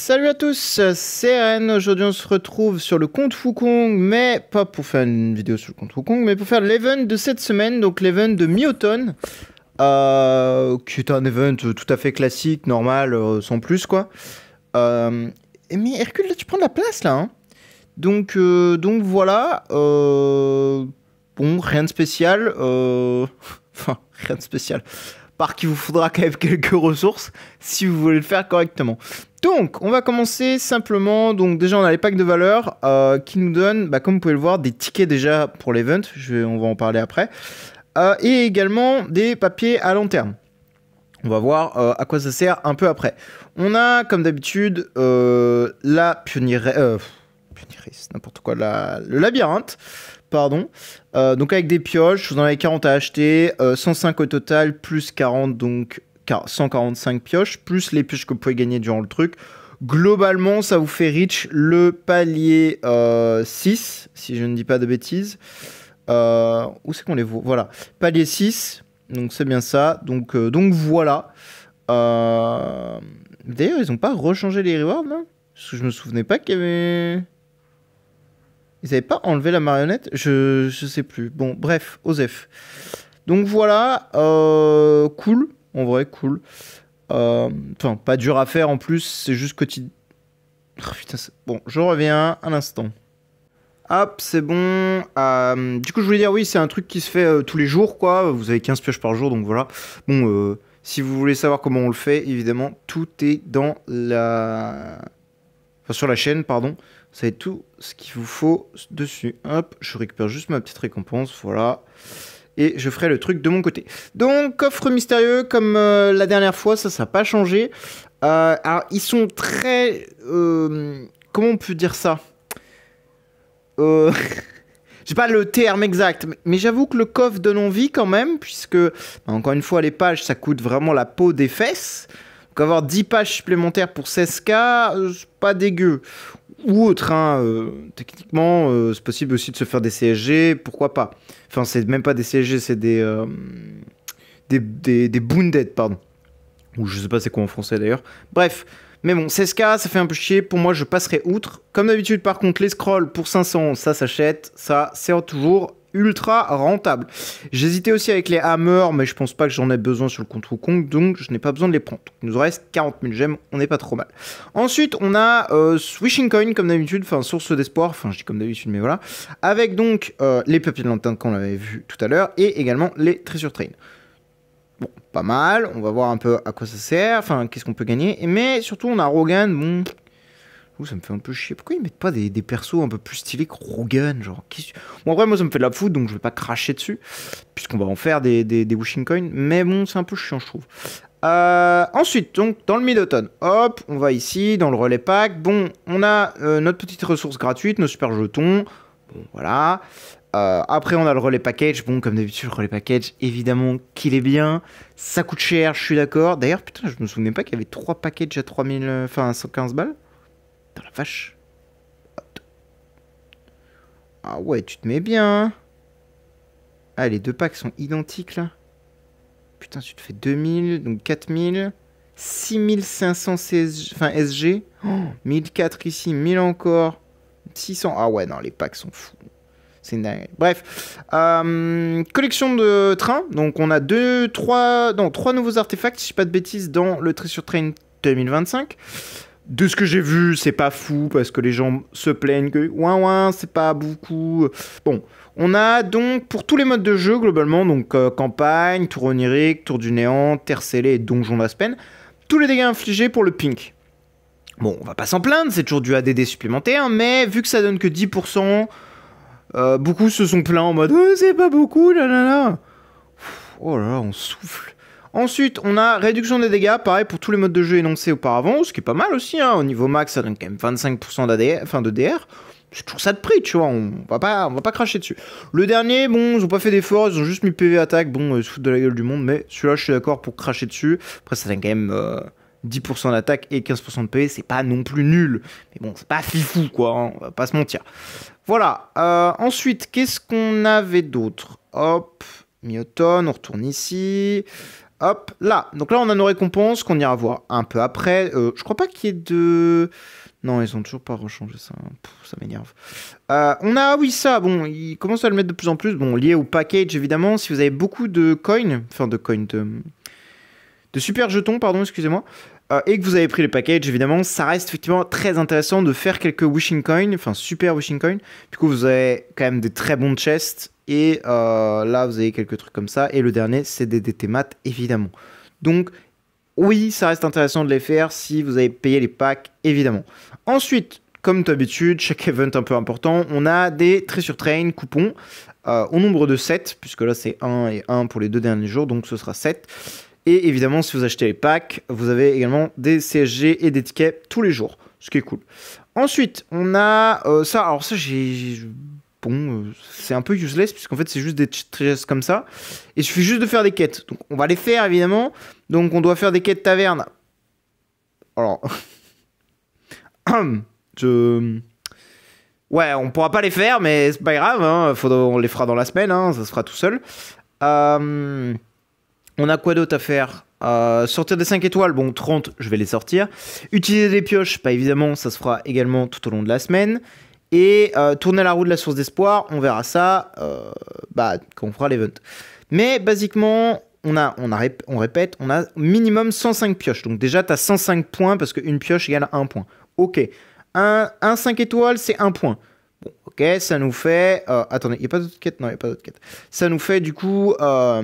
Salut à tous, c'est Ren. Aujourd'hui on se retrouve sur le compte Wukong, mais pas pour faire une vidéo sur le compte Wukong, mais pour faire l'event de cette semaine, donc l'event de mi-automne, qui est un event tout à fait classique, normal, sans plus quoi. Mais Hercule, là tu prends de la place là, hein. Donc voilà, bon, rien de spécial, enfin, rien de spécial. Par qu'il vous faudra quand même quelques ressources si vous voulez le faire correctement. Donc, on va commencer simplement. Donc, déjà, on a les packs de valeur qui nous donnent, comme vous pouvez le voir, des tickets déjà pour l'event. On va en parler après. Et également des papiers à long terme. On va voir à quoi ça sert un peu après. On a, comme d'habitude, la pionnière... pionnière, n'importe quoi. Le labyrinthe. Pardon. Donc avec des pioches, vous en avez 40 à acheter, 105 au total, plus 40, donc 145 pioches, plus les pioches que vous pouvez gagner durant le truc. Globalement, ça vous fait reach le palier 6, si je ne dis pas de bêtises. Où c'est qu'on les voit? Voilà, palier 6, donc c'est bien ça. Donc voilà. D'ailleurs, ils n'ont pas rechangé les rewards, là? Parce que je me souvenais pas qu'il y avait... Ils avaient pas enlevé la marionnette? Je sais plus. Bon, bref, Osef. Donc voilà, cool. En vrai, cool. Enfin, pas dur à faire en plus, c'est juste quotidien. Oh, putain, bon, je reviens un instant. Hop, c'est bon. Du coup, je voulais dire, oui, c'est un truc qui se fait tous les jours, quoi. Vous avez 15 pioches par jour, donc voilà. Bon, si vous voulez savoir comment on le fait, évidemment, tout est dans la... Enfin, sur la chaîne, pardon. Vous savez tout ce qu'il vous faut dessus. Hop, je récupère juste ma petite récompense, voilà. Et je ferai le truc de mon côté. Donc, coffre mystérieux, comme la dernière fois, ça n'a pas changé. Alors, ils sont très... comment on peut dire ça? J'ai pas le terme exact, mais j'avoue que le coffre donne envie quand même, puisque, encore une fois, les pages, ça coûte vraiment la peau des fesses. Donc, avoir 10 pages supplémentaires pour 16K, c'est pas dégueu. Ou autre, hein, techniquement, c'est possible aussi de se faire des CSG, pourquoi pas. Enfin, c'est même pas des CSG, c'est des Bounded, pardon. Ou je sais pas c'est quoi en français d'ailleurs. Bref, mais bon, 16K, ça fait un peu chier. Pour moi, je passerai outre. Comme d'habitude, par contre, les scrolls pour 500, ça s'achète. Ça, c'est toujours ultra rentable. J'hésitais aussi avec les hammers, mais je pense pas que j'en ai besoin sur le compte Wukong, donc je n'ai pas besoin de les prendre. Il nous reste 40 000 gemmes, on n'est pas trop mal. Ensuite, on a Wishing Coin, comme d'habitude, enfin, source d'espoir, enfin, je dis comme d'habitude, mais voilà. Avec donc les papiers de lanterne qu'on avait vu tout à l'heure, et également les Treasure Train. Bon, pas mal, on va voir un peu à quoi ça sert, enfin, qu'est-ce qu'on peut gagner. Mais surtout, on a Rogan, bon... Ouh, ça me fait un peu chier. Pourquoi ils mettent pas des persos un peu plus stylés que Rogan, genre bon, après, moi, ça me fait de la foutre, donc je vais pas cracher dessus, puisqu'on va en faire des wishing coins. Mais bon, c'est un peu chiant, je trouve. Ensuite, donc, dans le mid-automne, hop, on va ici, dans le relais pack. Bon, on a notre petite ressource gratuite, nos super jetons. Bon, voilà. Après, on a le relais package. Bon, comme d'habitude, le relais package, évidemment qu'il est bien. Ça coûte cher, je suis d'accord. D'ailleurs, putain, je me souvenais pas qu'il y avait 3 packages à 3000... Enfin, 115 balles. Dans la vache. Ah ouais, tu te mets bien. Ah, les deux packs sont identiques, là. Putain, tu te fais 2000, donc 4000. 6500 CSG, enfin SG. Oh, 1004 ici, 1000 encore. 600. Ah ouais, non, les packs sont fous. C'est une dingue. Bref. Collection de trains. Donc, on a 3 nouveaux artefacts, si je dis pas de bêtises, dans le Treasure Train 2025. De ce que j'ai vu, c'est pas fou parce que les gens se plaignent que ouin c'est pas beaucoup. Bon, on a donc pour tous les modes de jeu globalement, donc campagne, tour onirique, tour du néant, terre scellée et donjon d'Aspen, tous les dégâts infligés pour le pink. Bon, on va pas s'en plaindre, c'est toujours du ADD supplémentaire, mais vu que ça donne que 10%, beaucoup se sont plaints en mode c'est pas beaucoup, là là là. Oh là là, on souffle. Ensuite, on a réduction des dégâts, pareil pour tous les modes de jeu énoncés auparavant, ce qui est pas mal aussi, hein. Au niveau max, ça donne quand même 25% d'ADR, enfin de DR. C'est toujours ça de prix, tu vois, on va pas cracher dessus. Le dernier, bon, ils ont pas fait d'efforts, ils ont juste mis PV attaque, bon, ils se foutent de la gueule du monde, mais celui-là, je suis d'accord pour cracher dessus. Après, ça donne quand même 10% d'attaque et 15% de PV, c'est pas non plus nul. Mais bon, c'est pas fifou, quoi, hein, on va pas se mentir. Voilà, ensuite, qu'est-ce qu'on avait d'autre? Hop, mi-automne, on retourne ici. Hop, là. Donc là, on a nos récompenses qu'on ira voir un peu après. Je crois pas qu'il y ait de... Non, ils ont toujours pas rechangé ça. Ça m'énerve. On a, oui, ça. Bon, ils commencent à le mettre de plus en plus. Bon, lié au package, évidemment. Si vous avez beaucoup de coins, enfin de super jetons, pardon, excusez-moi, et que vous avez pris le package, évidemment, ça reste effectivement très intéressant de faire quelques wishing coins, enfin super wishing coins. Du coup, vous avez quand même des très bons chests. Et là, vous avez quelques trucs comme ça. Et le dernier, c'est des DT mat, évidemment. Donc, oui, ça reste intéressant de les faire si vous avez payé les packs, évidemment. Ensuite, comme d'habitude, chaque event un peu important, on a des Treasure Train coupons au nombre de 7, puisque là, c'est 1 et 1 pour les 2 derniers jours, donc ce sera 7. Et évidemment, si vous achetez les packs, vous avez également des CSG et des tickets tous les jours, ce qui est cool. Ensuite, on a ça. Alors ça, bon, c'est un peu useless, puisqu'en fait, c'est juste des chests comme ça. Et il suffit juste de faire des quêtes. Donc, on va les faire, évidemment. Donc, on doit faire des quêtes taverne. Alors... Ouais, on pourra pas les faire, mais c'est pas grave. Hein. On les fera dans la semaine, hein. Ça se fera tout seul. On a quoi d'autre à faire? Sortir des 5 étoiles, bon, 30, je vais les sortir. Utiliser des pioches, pas évidemment, ça se fera également tout au long de la semaine. Et tourner la roue de la source d'espoir, on verra ça quand on fera l'event. Mais basiquement, on répète, on a minimum 105 pioches. Donc déjà, tu as 105 points parce qu'une pioche égale 1 point. Ok, un 5 étoiles, c'est 1 point. Bon, ok, ça nous fait... attendez, il n'y a pas d'autre quête? Non, il n'y a pas d'autre quête. Ça nous fait du coup ça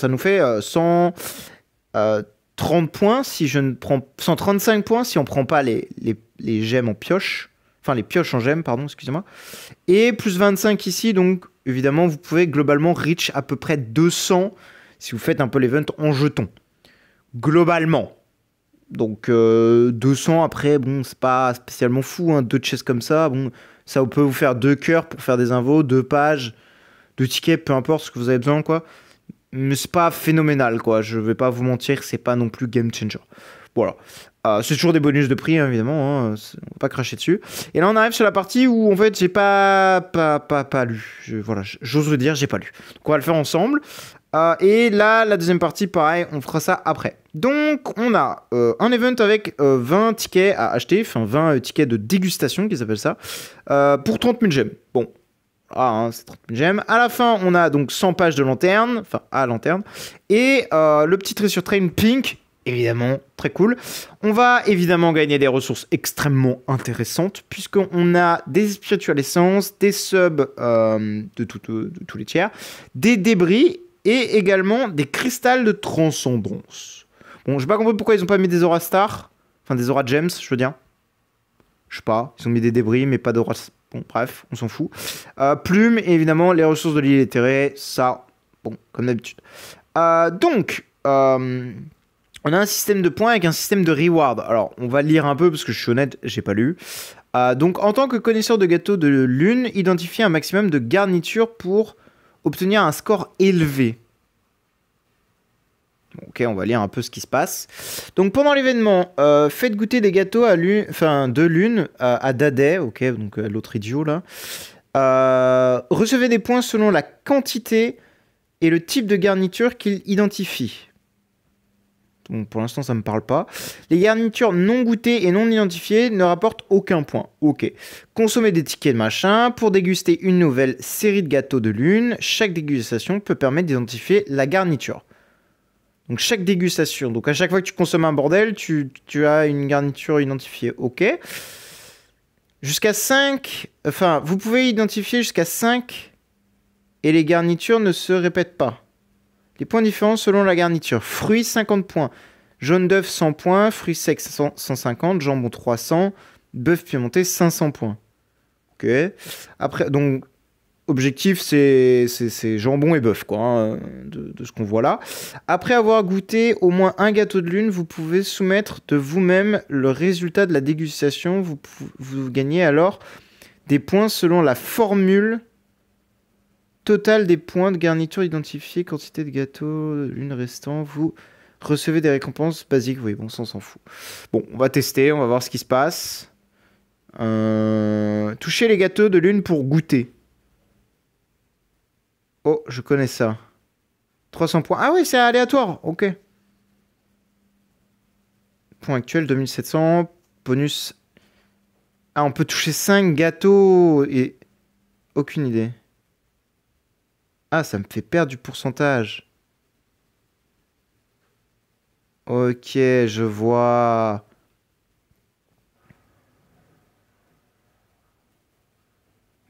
nous fait 130 points si je ne prends... 135 points si on ne prend pas les gemmes en pioche. Enfin, les pioches en gemmes, pardon, excusez-moi. Et plus 25 ici, donc évidemment, vous pouvez globalement reach à peu près 200 si vous faites un peu l'event en jetons. Globalement. Donc 200 après, bon, c'est pas spécialement fou, hein, 2 chests comme ça, bon, ça peut vous faire 2 cœurs pour faire des invos, 2 pages, 2 tickets, peu importe ce que vous avez besoin, quoi. Mais c'est pas phénoménal, quoi, je vais pas vous mentir, c'est pas non plus game changer. Voilà. C'est toujours des bonus de prix, hein, évidemment, hein, on va pas cracher dessus. Et là, on arrive sur la partie où, en fait, j'ai pas lu. Voilà, j'ose le dire, j'ai pas lu. Donc, on va le faire ensemble. Et là, la deuxième partie, pareil, on fera ça après. Donc, on a un event avec 20 tickets à acheter, enfin 20 tickets de dégustation, qu'ils appellent ça, pour 30 000 gemmes. Bon, c'est 30 000 gemmes. À la fin, on a donc 100 pages de lanterne, enfin à lanterne, et le petit Treasure Train Pink, évidemment, très cool. On va évidemment gagner des ressources extrêmement intéressantes, puisqu'on a des spiritual essences, des subs de tous les tiers, des débris, et également des cristals de transcendance. Bon, j'ai pas compris pourquoi ils ont pas mis des Aura Stars. Enfin, des Aura Gems, je veux dire. Je sais pas. Ils ont mis des débris, mais pas d'Aura... Bon, bref, on s'en fout. Plumes, et évidemment, les ressources de l'île éthérée. Ça, bon, comme d'habitude. Donc, on a un système de points avec un système de reward. Alors, on va lire un peu, parce que je suis honnête, j'ai pas lu. Donc, en tant que connaisseur de gâteaux de lune, identifiez un maximum de garnitures pour... obtenir un score élevé. Ok, on va lire un peu ce qui se passe. Donc pendant l'événement, faites goûter des gâteaux de lune à Dadais, ok, donc l'autre idiot là. Recevez des points selon la quantité et le type de garniture qu'il identifie. Donc pour l'instant ça me parle pas. Les garnitures non goûtées et non identifiées ne rapportent aucun point. Ok. Consommez des tickets de machin pour déguster une nouvelle série de gâteaux de lune. Chaque dégustation peut permettre d'identifier la garniture. Donc chaque dégustation. Donc à chaque fois que tu consommes un bordel, tu as une garniture identifiée. Ok. Jusqu'à 5. Enfin, vous pouvez identifier jusqu'à 5 et les garnitures ne se répètent pas. Les points différents selon la garniture. Fruits, 50 points. Jaune d'œuf, 100 points. Fruits secs, 150. Jambon, 300. Bœuf pimenté, 500 points. Ok. Après, donc, objectif, c'est jambon et bœuf, quoi, hein, de ce qu'on voit là. Après avoir goûté au moins un gâteau de lune, vous pouvez soumettre de vous-même le résultat de la dégustation. Vous gagnez alors des points selon la formule total des points de garniture identifiés, quantité de gâteaux, lune restant, vous recevez des récompenses basiques. Oui, bon, ça on s'en fout. Bon, on va tester, on va voir ce qui se passe. Touchez les gâteaux de lune pour goûter. Oh, je connais ça. 300 points. Ah oui, c'est aléatoire. Ok. Point actuel, 2700. Bonus. Ah, on peut toucher 5 gâteaux. Et... Aucune idée. Ah, ça me fait perdre du pourcentage. Ok, je vois.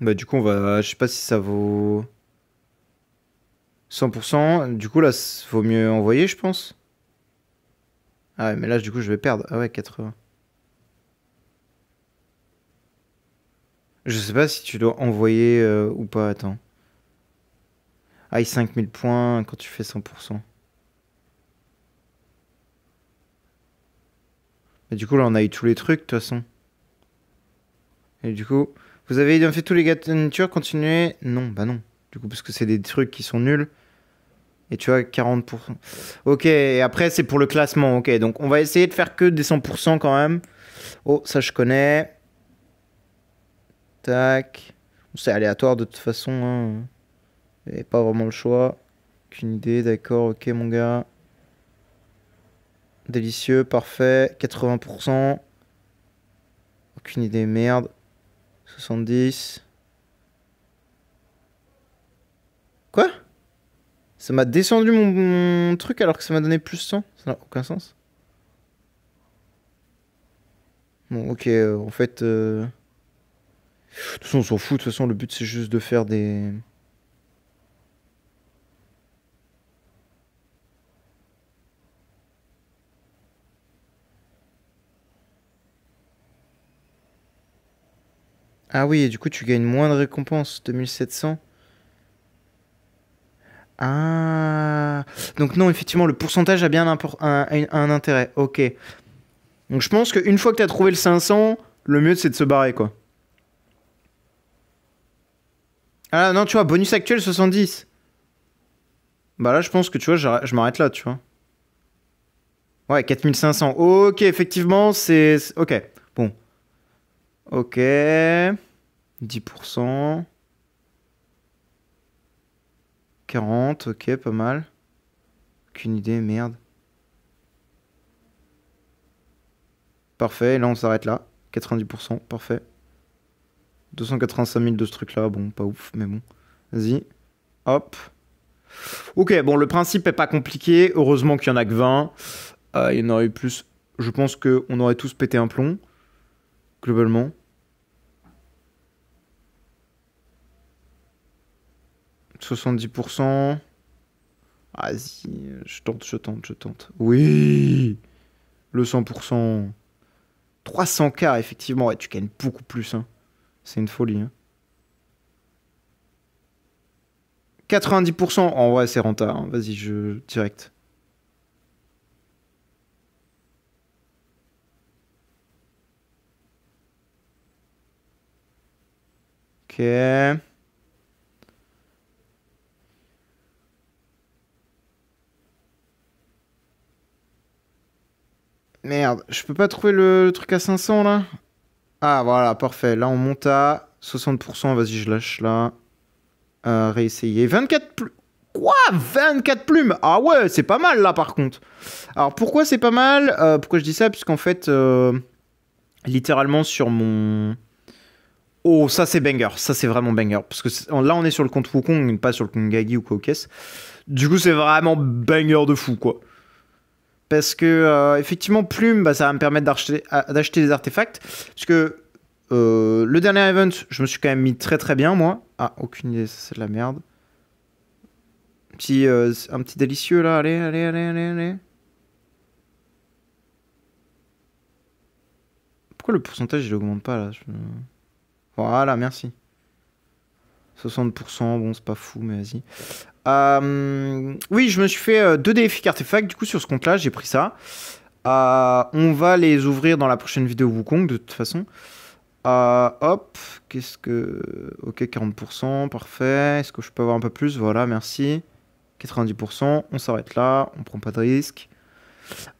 Bah du coup, on va... Je sais pas si ça vaut... 100%. Du coup, là, vaut mieux envoyer, je pense. Ah ouais, mais là, du coup, je vais perdre. Ah ouais, 80. Je sais pas si tu dois envoyer ou pas. Attends. Ah, 5000 points quand tu fais 100%. Et du coup, là, on a eu tous les trucs, de toute façon. Et du coup, vous avez bien fait tous les gâteaux de nature, continuez. Non, bah non. Du coup, parce que c'est des trucs qui sont nuls. Et tu vois, 40%. Ok, et après, c'est pour le classement. Ok, donc on va essayer de faire que des 100% quand même. Oh, ça, je connais. Tac. C'est aléatoire de toute façon. Hein. Et pas vraiment le choix. Aucune idée, d'accord, ok, mon gars. Délicieux, parfait. 80%. Aucune idée, merde. 70. Quoi? Ça m'a descendu mon truc alors que ça m'a donné plus 100. Ça n'a aucun sens. Bon, ok, en fait... De toute façon, on s'en fout. De toute façon, le but, c'est juste de faire des... Ah oui, et du coup, tu gagnes moins de récompenses. 2700. Ah... Donc non, effectivement, le pourcentage a bien un intérêt. Ok. Donc je pense qu'une fois que tu as trouvé le 500, le mieux, c'est de se barrer, quoi. Ah non, tu vois, bonus actuel 70. Bah là, je pense que, tu vois, je m'arrête là, tu vois. Ouais, 4500. Ok, effectivement, c'est... Ok, bon. Ok. 10%. 40, ok, pas mal. Aucune idée, merde. Parfait, là, on s'arrête là. 90%, parfait. 285 000 de ce truc-là, bon, pas ouf, mais bon. Vas-y. Hop. Ok, bon, le principe est pas compliqué. Heureusement qu'il y en a que 20. Il y en aurait eu plus. Je pense qu'on aurait tous pété un plomb. Globalement. « 70%. Vas-y, je tente. Oui. Le 100%. 300K, effectivement. Ouais, tu gagnes beaucoup plus. Hein. C'est une folie. Hein. 90%. En vrai, c'est rentable. Hein. Vas-y, je... Direct. Ok. Merde, je peux pas trouver le truc à 500 là? Ah voilà, parfait. Là on monte à 60%. Vas-y, je lâche là. Réessayer. 24 plumes. Quoi? 24 plumes? Ah ouais, c'est pas mal là par contre. Alors pourquoi c'est pas mal? Pourquoi je dis ça? Puisqu'en fait, littéralement sur mon... Oh, ça c'est banger. Ça c'est vraiment banger. Parce que là on est sur le compte Wukong, pas sur le compte Gagi ou quoi caisse. Du coup c'est vraiment banger de fou quoi. Parce que, effectivement, Plume, bah, ça va me permettre d'acheter des artefacts. Parce que le dernier event, je me suis quand même mis très très bien, moi. Ah, aucune idée, ça c'est de la merde. Un petit délicieux là, allez. Pourquoi le pourcentage il augmente pas là? Voilà, merci. 60%, bon, c'est pas fou, mais vas-y. Oui, je me suis fait 2 défis artefacts, du coup, sur ce compte-là, j'ai pris ça. On va les ouvrir dans la prochaine vidéo Wukong, de toute façon. Hop, qu'est-ce que... Ok, 40%, parfait. Est-ce que je peux avoir un peu plus? Voilà, merci. 90%, on s'arrête là, on prend pas de risque.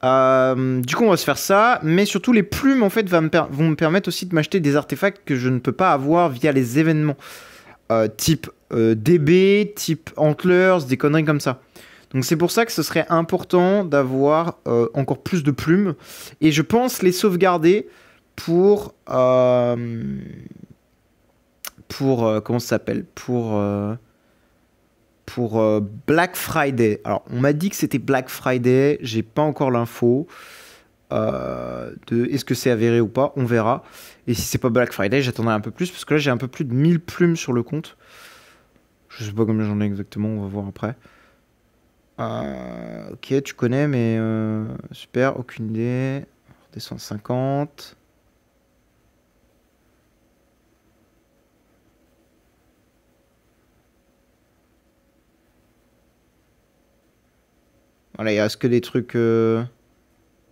Du coup, on va se faire ça, mais surtout les plumes, en fait, vont me permettre aussi de m'acheter des artefacts que je ne peux pas avoir via les événements. Type DB, type Antlers, des conneries comme ça. Donc c'est pour ça que ce serait important d'avoir encore plus de plumes. Et je pense les sauvegarder pour... comment ça s'appelle? Pour Black Friday. Alors, on m'a dit que c'était Black Friday. J'ai pas encore l'info. De est-ce que c'est avéré ou pas, on verra. Et si c'est pas Black Friday, j'attendrai un peu plus parce que là j'ai un peu plus de 1000 plumes sur le compte. Je sais pas combien j'en ai exactement, on va voir après. Ok, tu connais, mais super, aucune idée. Des 150. Voilà, il reste que des trucs.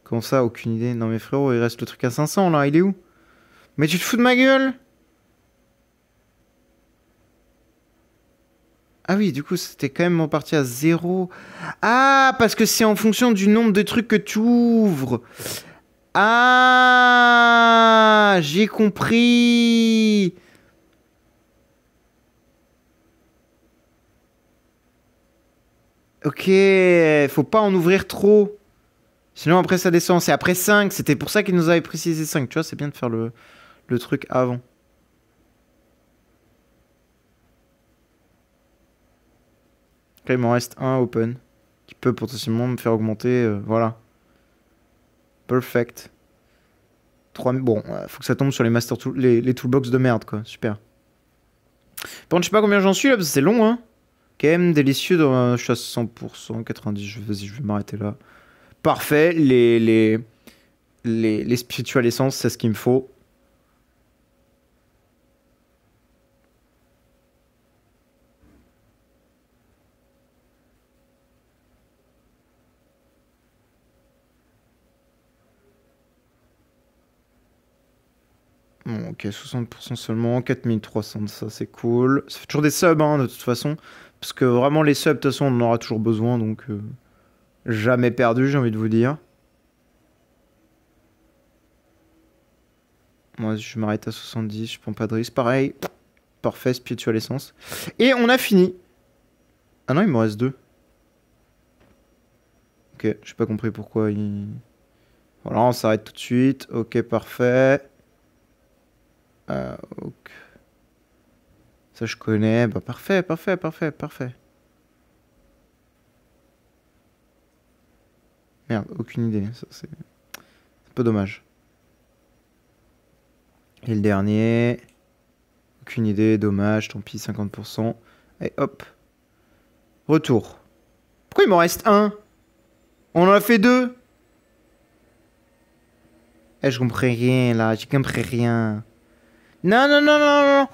Comment ça, aucune idée? Non mais frérot, il reste le truc à 500 là, il est où? Mais tu te fous de ma gueule? Ah oui, du coup, c'était quand même reparti à 0. Ah, parce que c'est en fonction du nombre de trucs que tu ouvres. Ah, j'ai compris. Ok, faut pas en ouvrir trop. Sinon après ça descend. C'est après 5. C'était pour ça qu'il nous avait précisé 5. Tu vois, c'est bien de faire le truc avant. Là, il m'en reste un open. Qui peut potentiellement me faire augmenter. Voilà. Perfect. 3000. Bon, faut que ça tombe sur les master les toolbox de merde, quoi. Super. Bon, je sais pas combien j'en suis là, parce que c'est long, hein. Quand même délicieux. Je suis à 100%, 90. Vas-y, je vais m'arrêter là. Parfait. Les spiritual essences, c'est ce qu'il me faut. Bon, ok, 60% seulement, 4300 de ça, c'est cool. Ça fait toujours des subs, hein, de toute façon. Parce que vraiment, les subs, de toute façon, on en aura toujours besoin, donc... jamais perdu, j'ai envie de vous dire. Moi, je m'arrête à 70, je prends pas de risque. Pareil, parfait, spiritual essence. Et on a fini. Ah non, il me reste 2. Ok, j'ai pas compris pourquoi il... Voilà, on s'arrête tout de suite. Ok, parfait. Ok. Ça, je connais. Bah, parfait, parfait, parfait, parfait. Merde, aucune idée. Ça, c'est un peu dommage. Et le dernier. Aucune idée, dommage, tant pis, 50%. Et hop. Retour. Pourquoi il m'en reste un? On en a fait 2. Eh, je comprends rien là, j'ai compris rien. Non, non, non, non, non.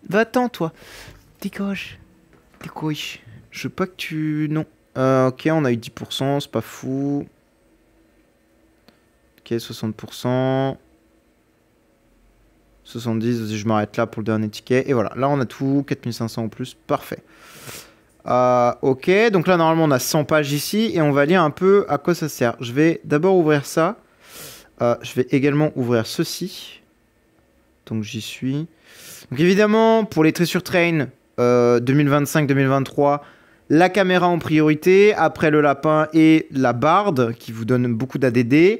Va-t'en, toi. Dégage. Dégage. Je veux pas que tu... Non. Ok, on a eu 10%, c'est pas fou. Ok, 60%. 70, vas-y, je m'arrête là pour le dernier ticket. Et voilà, là on a tout, 4500 en plus, parfait. Ok, donc là normalement on a 100 pages ici et on va lire un peu à quoi ça sert. Je vais d'abord ouvrir ça. Je vais également ouvrir ceci. Donc j'y suis. Donc évidemment, pour les Treasure Train 2025-2023, la caméra en priorité, après le lapin et la barde qui vous donne beaucoup d'ADD.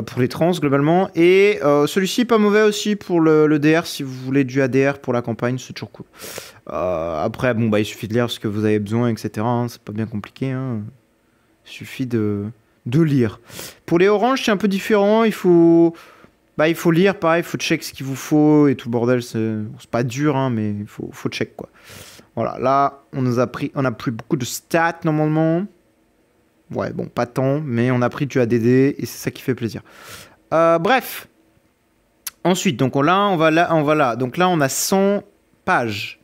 Pour les trans globalement, et celui-ci pas mauvais aussi pour le DR si vous voulez du ADR pour la campagne, c'est toujours cool. Après bon bah il suffit de lire ce que vous avez besoin, etc. Hein, c'est pas bien compliqué, hein. Il suffit de lire. Pour les oranges c'est un peu différent, il faut lire pareil, il faut check ce qu'il vous faut et tout le bordel, c'est pas dur hein, mais il faut check quoi. Voilà, là on a pris beaucoup de stats normalement. Ouais, bon, pas tant, mais on a pris du ADD et c'est ça qui fait plaisir. Bref. Ensuite, donc là, on va là. Donc là, on a 100 pages.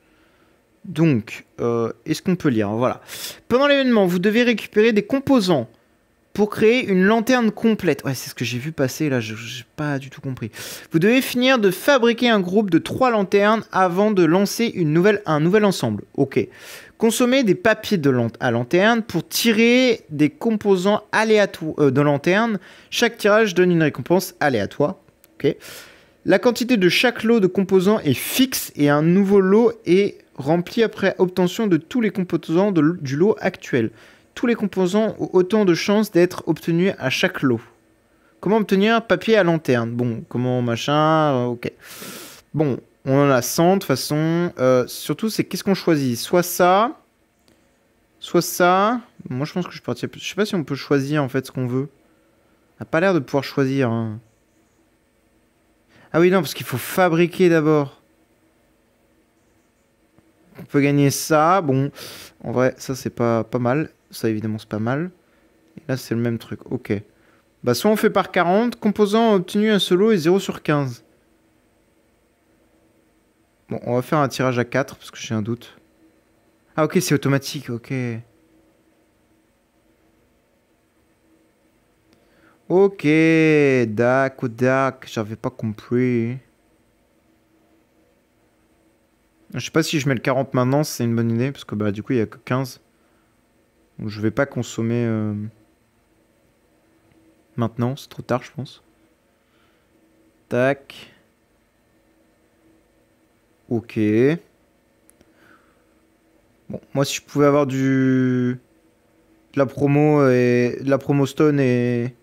Donc, est-ce qu'on peut lire? Voilà. Pendant l'événement, vous devez récupérer des composants pour créer une lanterne complète. Ouais, c'est ce que j'ai vu passer là, j'ai pas du tout compris. Vous devez finir de fabriquer un groupe de 3 lanternes avant de lancer un nouvel ensemble. Ok. Consommez des papiers à lanterne pour tirer des composants aléatoires de lanterne. Chaque tirage donne une récompense aléatoire. Ok. La quantité de chaque lot de composants est fixe et un nouveau lot est rempli après obtention de tous les composants du lot actuel. Tous les composants ont autant de chances d'être obtenus à chaque lot. Comment obtenir papier à lanterne? Bon, comment machin, ok. Bon, on en a 100 de toute façon. Surtout, c'est qu'est-ce qu'on choisit? Soit ça, soit ça. Moi, je pense que je partirais plus. Je sais pas si on peut choisir en fait ce qu'on veut. On n'a pas l'air de pouvoir choisir. Hein. Ah oui, non, parce qu'il faut fabriquer d'abord. On peut gagner ça. Bon, en vrai, ça, c'est pas mal. Ça, évidemment, c'est pas mal. Et là, c'est le même truc. Ok. Bah, soit on fait par 40. Composant obtenu un solo est 0 sur 15. Bon, on va faire un tirage à 4 parce que j'ai un doute. Ah, ok, c'est automatique. Ok. Ok. Dac, j'avais pas compris. Je sais pas si je mets le 40 maintenant, c'est une bonne idée. Parce que bah, du coup, il y a que 15. Donc, je vais pas consommer maintenant. C'est trop tard, je pense. Tac. Ok. Bon, moi, si je pouvais avoir de la promo et de la promo stone et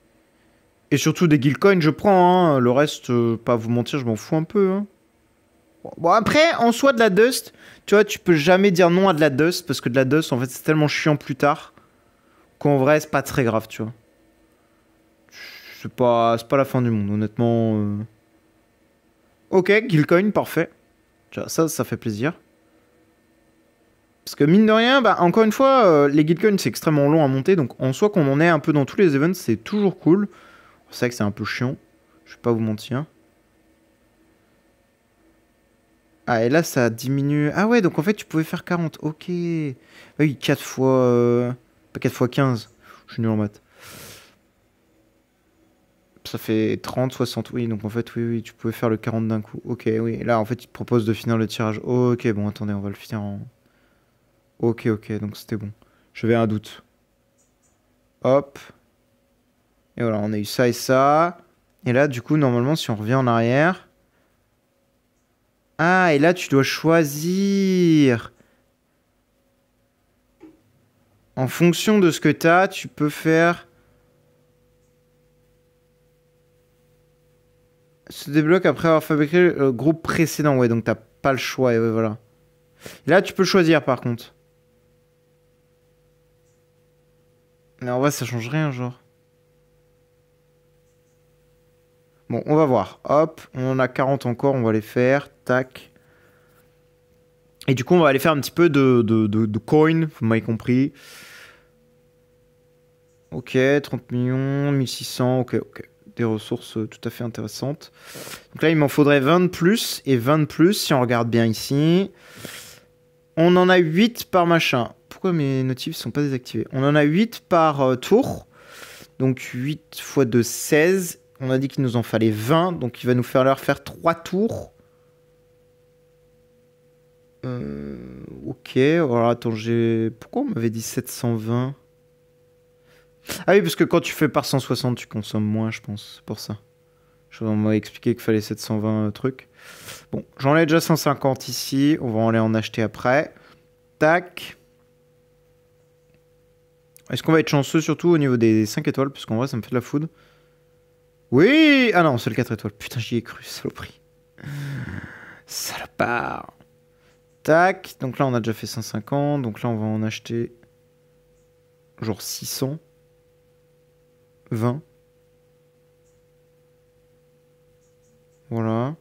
surtout des guild coins, je prends. Hein. Le reste, pas vous mentir, je m'en fous un peu. Hein. Bon, après, en soi, de la dust, tu vois, tu peux jamais dire non à de la dust parce que de la dust, en fait, c'est tellement chiant plus tard qu'en vrai, c'est pas très grave, tu vois. C'est pas la fin du monde, honnêtement. Ok, guild coin, parfait. Tu vois, ça fait plaisir. Parce que mine de rien, bah, encore une fois, les guild coins c'est extrêmement long à monter, donc en soi qu'on en ait un peu dans tous les events, c'est toujours cool. C'est vrai que c'est un peu chiant, je vais pas vous mentir. Ah, et là ça diminue. Ah ouais, donc en fait tu pouvais faire 40, ok. Ah oui, 4 fois... Pas 4 fois 15, je suis nul en maths. Ça fait 30, 60, oui, donc en fait, oui, tu pouvais faire le 40 d'un coup. Ok, oui, et là en fait il te propose de finir le tirage. Ok, bon, attendez, on va le finir en... Ok, donc c'était bon. J'avais un doute. Hop. Et voilà, on a eu ça et ça. Et là, du coup, normalement, si on revient en arrière... Ah, et là, tu dois choisir. En fonction de ce que t'as, tu peux faire... Se débloque après avoir fabriqué le groupe précédent. Ouais, donc t'as pas le choix. Et ouais, voilà. Et là, tu peux choisir, par contre. Mais en vrai, ça change rien, genre. Bon, on va voir. Hop, on en a 40 encore, on va les faire. Tac. Et du coup, on va aller faire un petit peu de coin, vous m'avez compris. Ok, 30 millions, 1600, ok. Des ressources tout à fait intéressantes. Donc là, il m'en faudrait 20 de plus et 20 de plus, si on regarde bien ici. On en a 8 par machin. Pourquoi mes notifs sont pas désactivés? On en a 8 par tour. Donc 8 x 2, 16. On a dit qu'il nous en fallait 20, donc il va nous falloir faire 3 tours. Ok, alors attends, pourquoi on m'avait dit 720? Ah oui, parce que quand tu fais par 160, tu consommes moins, je pense, c'est pour ça. On m'a expliqué qu'il fallait 720 trucs. Bon, j'en ai déjà 150 ici, on va aller en acheter après. Tac. Est-ce qu'on va être chanceux surtout au niveau des 5 étoiles? Parce qu'en vrai, ça me fait de la food. Oui! Ah non, c'est le 4 étoiles. Putain, j'y ai cru, saloperie. Salopard. Tac. Donc là, on a déjà fait 150. Donc là, on va en acheter genre 600. 20. Voilà.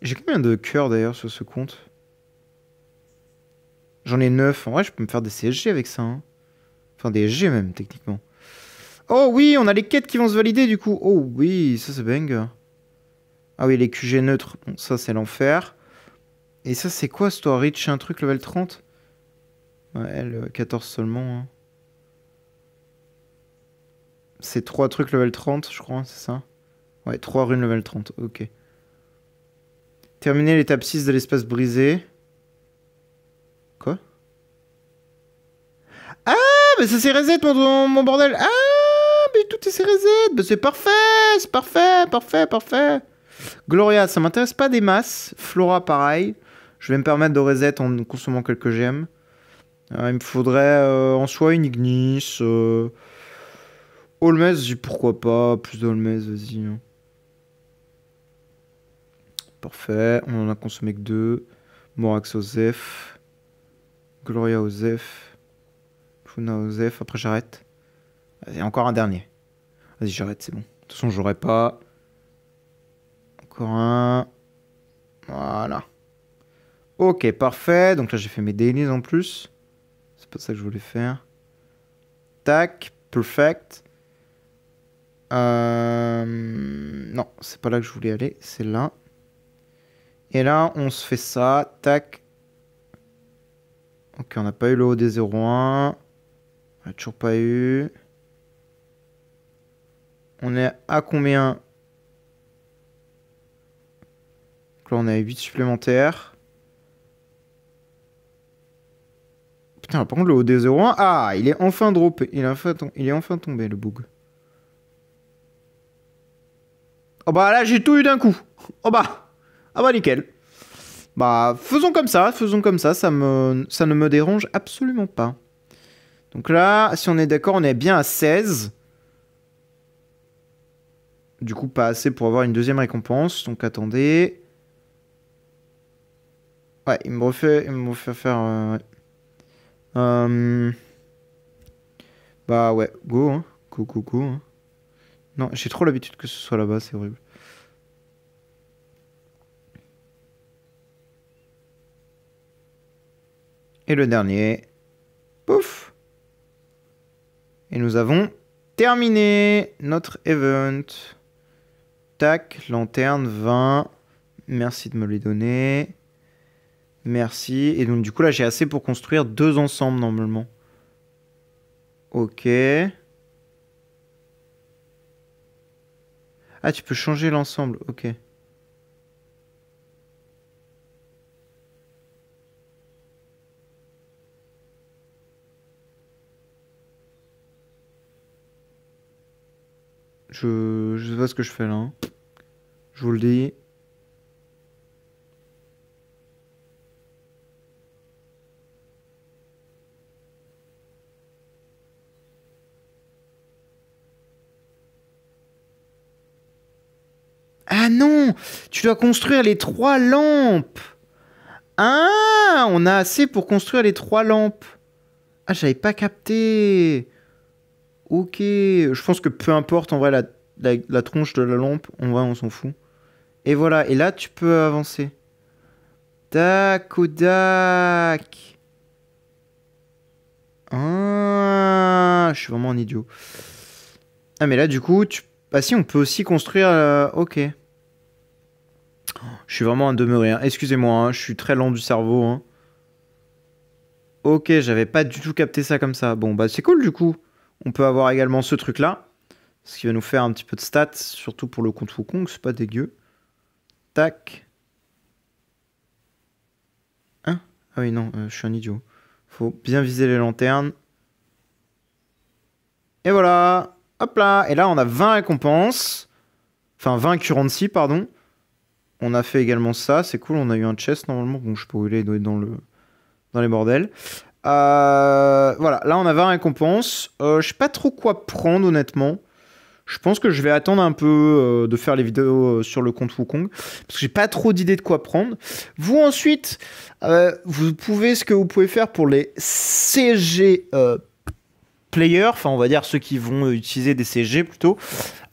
J'ai combien de cœurs d'ailleurs sur ce compte? J'en ai 9. En vrai, je peux me faire des CSG avec ça. Hein. Enfin, des SG même, techniquement. Oh oui, on a les quêtes qui vont se valider du coup. Oh oui, ça c'est bang. Ah oui, les QG neutres. Bon, ça c'est l'enfer. Et ça c'est quoi, ce toi? Reach un truc level 30? Ouais, elle, 14 seulement. Hein. C'est 3 trucs level 30, je crois, c'est ça? Ouais, 3 runes level 30, ok. Terminer l'étape 6 de l'espace brisé. Quoi? Ah, mais ça c'est reset mon bordel. Ah, mais tout est reset. Bah, c'est parfait, c'est parfait. Gloria, ça m'intéresse pas des masses. Flora, pareil. Je vais me permettre de reset en consommant quelques gemmes. Il me faudrait en soi une Ignis. Holmès, pourquoi pas. Plus de Holmès, vas-y. Hein. Parfait. On en a consommé que 2. Morax Osef. Gloria Osef. Funa Osef. Après, j'arrête. Vas-y, encore un dernier. Vas-y, j'arrête, c'est bon. De toute façon, j'aurais pas. Encore un. Voilà. Ok, parfait. Donc là, j'ai fait mes dailies en plus. C'est pas ça que je voulais faire. Tac. Perfect. Non, c'est pas là que je voulais aller. C'est là. Et là, on se fait ça. Tac. Ok, on n'a pas eu le OD01. On n'a toujours pas eu. On est à combien? Donc là, on est à 8 supplémentaires. Putain, par contre, le OD01... Ah, il est enfin droppé. Il est enfin tombé, le bug. Oh bah là, j'ai tout eu d'un coup. Oh bah. Ah bah, nickel. Bah, faisons comme ça. Ça ne me dérange absolument pas. Donc là, si on est d'accord, on est bien à 16. Du coup, pas assez pour avoir une deuxième récompense. Donc attendez. Ouais, il me refait faire... ouais. Bah ouais, go, hein. Go, hein. Non, j'ai trop l'habitude que ce soit là-bas, c'est horrible. Et le dernier. Pouf. Et nous avons terminé notre event. Tac, lanterne 20. Merci de me les donner. Merci. Et donc du coup là j'ai assez pour construire 2 ensembles normalement. Ok. Ah, tu peux changer l'ensemble, ok. Je sais pas ce que je fais là. Hein. Je vous le dis. Ah non! Tu dois construire les 3 lampes! Ah! On a assez pour construire les 3 lampes. Ah, j'avais pas capté. Ok. Je pense que peu importe en vrai la tronche de la lampe. En vrai, on s'en fout. Et voilà. Et là, tu peux avancer. Dac. Ah, je suis vraiment un idiot. Ah, mais là, du coup, ah si, on peut aussi construire... Ok. Je suis vraiment un demeuré. Hein. Excusez-moi, hein, je suis très lent du cerveau. Hein. Ok, j'avais pas du tout capté ça comme ça. Bon, bah c'est cool, du coup. On peut avoir également ce truc-là. Ce qui va nous faire un petit peu de stats, surtout pour le compte Wukong, c'est pas dégueu. Tac. Hein? Ah oui, non, je suis un idiot. Faut bien viser les lanternes. Et voilà. Hop là. Et là, on a 20 récompenses. Enfin, 20 currency, pardon. On a fait également ça. C'est cool. On a eu un chest, normalement. Bon, je sais pas où il est. Il doit être dans les bordels. Voilà. Là, on a 20 récompenses. Je sais pas trop quoi prendre, honnêtement. Je pense que je vais attendre un peu de faire les vidéos sur le compte Wukong. Parce que j'ai pas trop d'idées de quoi prendre. Vous, ensuite, ce que vous pouvez faire pour les CG players, enfin, on va dire ceux qui vont utiliser des CG plutôt.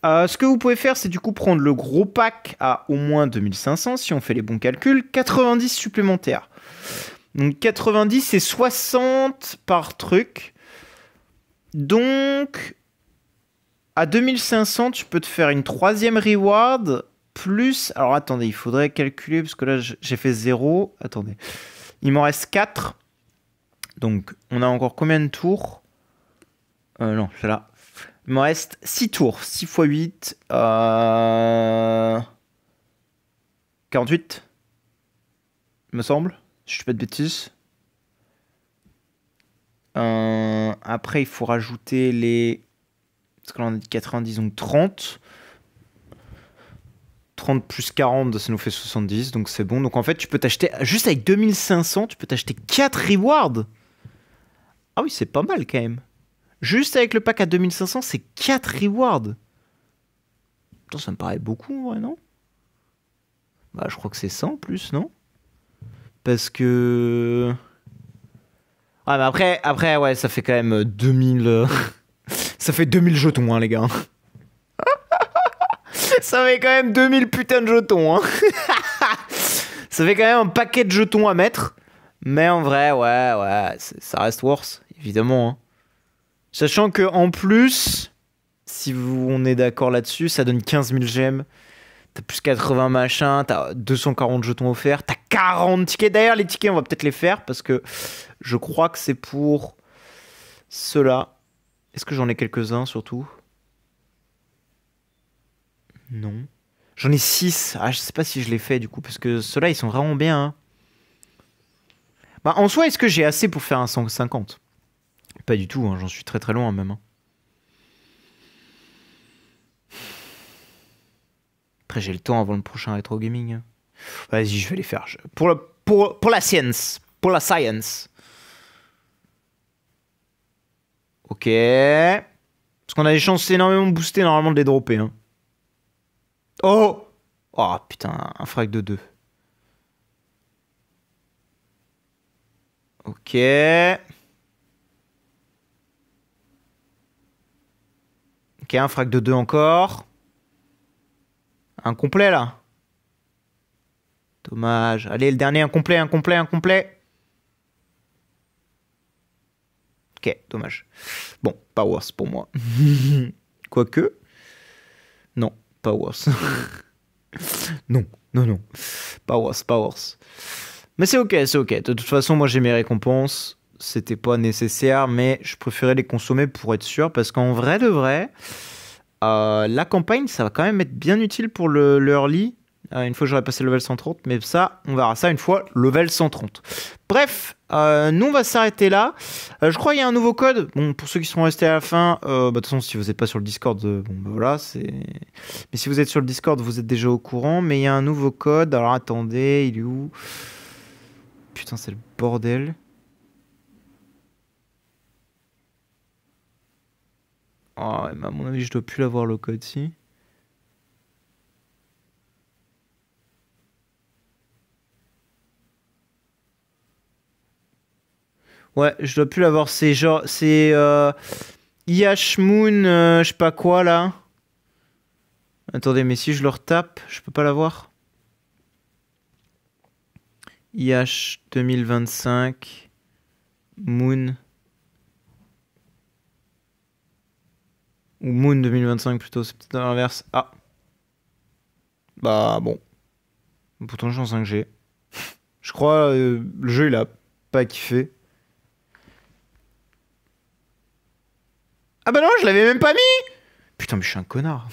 Ce que vous pouvez faire, c'est du coup prendre le gros pack à au moins 2500, si on fait les bons calculs, 90 supplémentaires. Donc 90, c'est 60 par truc. Donc... à 2500, tu peux te faire une 3e reward, plus... Alors attendez, il faudrait calculer, parce que là, j'ai fait 0. Attendez. Il m'en reste 4. Donc, on a encore combien de tours? Non, c'est là. Il m'en reste 6 tours. 6 x 8. 48, il me semble. Si je ne fais pas de bêtises. Après, il faut rajouter les... Parce que là, on a dit 90, donc 30. 30 plus 40, ça nous fait 70, donc c'est bon. Donc en fait, tu peux t'acheter, juste avec 2500, tu peux t'acheter 4 rewards. Ah oui, c'est pas mal quand même. Juste avec le pack à 2500, c'est 4 rewards. Putain, ça me paraît beaucoup, ouais, non? Bah, je crois que c'est 100 en plus, non? Parce que... Ouais, mais après, ouais, ça fait quand même 2000... ça fait 2000 jetons, hein, les gars. Ça fait quand même 2000 putains de jetons, hein. Ça fait quand même un paquet de jetons à mettre. Mais en vrai, ouais, ça reste worse, évidemment, hein. Sachant que en plus, si on est d'accord là-dessus, ça donne 15 000 gemmes. T'as plus 80 machins, t'as 240 jetons offerts, t'as 40 tickets. D'ailleurs, les tickets, on va peut-être les faire parce que je crois que c'est pour ceux-là. Est-ce que j'en ai quelques-uns surtout? Non. J'en ai 6. Ah, je sais pas si je les fais du coup parce que ceux-là, ils sont vraiment bien, hein. Bah, en soi, est-ce que j'ai assez pour faire un 150? Pas du tout, hein, j'en suis très très loin même, hein. Après, j'ai le temps avant le prochain rétro gaming. Vas-y, je vais les faire. Pour la science. Pour la science. Ok. Parce qu'on a des chances énormément boostées normalement de les dropper, hein. Oh! Oh putain, un frag de 2. Ok. Ok, un frag de 2 encore. Un complet là. Dommage. Allez, le dernier, un complet. Ok, dommage. Bon, pas worse pour moi. Quoique. Non, pas worse. Non. Pas worse. Mais c'est ok. De toute façon, moi j'ai mes récompenses. C'était pas nécessaire, mais je préférais les consommer pour être sûr. Parce qu'en vrai de vrai, la campagne, ça va quand même être bien utile pour le early. Une fois que j'aurai passé le level 130. Mais ça, on verra ça une fois level 130. Bref, nous on va s'arrêter là. Je crois qu'il y a un nouveau code. Bon, pour ceux qui sont restés à la fin, de toute façon, si vous n'êtes pas sur le Discord, bon, bah, voilà, c'est. Mais si vous êtes sur le Discord, vous êtes déjà au courant. Mais il y a un nouveau code. Alors attendez, il est où? Putain, c'est le bordel. Oh, mais à mon avis, je dois plus l'avoir le code si. Ouais, je dois plus l'avoir. C'est genre. C'est. IH Moon, je sais pas quoi là. Attendez, mais si je le retape, je peux pas l'avoir. IH 2025. Moon. Ou Moon 2025 plutôt, c'est peut-être l'inverse. Ah. Bah bon. Pourtant je suis en 5G. Je crois le jeu il a pas kiffé. Ah bah non, je l'avais même pas mis. Putain, mais je suis un connard.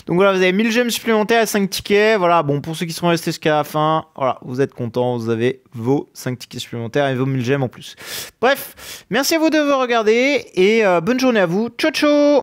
Donc voilà, vous avez 1000 gemmes supplémentaires et 5 tickets. Voilà, bon, pour ceux qui sont restés jusqu'à la fin, voilà, vous êtes contents, vous avez vos 5 tickets supplémentaires et vos 1000 gemmes en plus. Bref, merci à vous de vous regarder et bonne journée à vous. Ciao, ciao!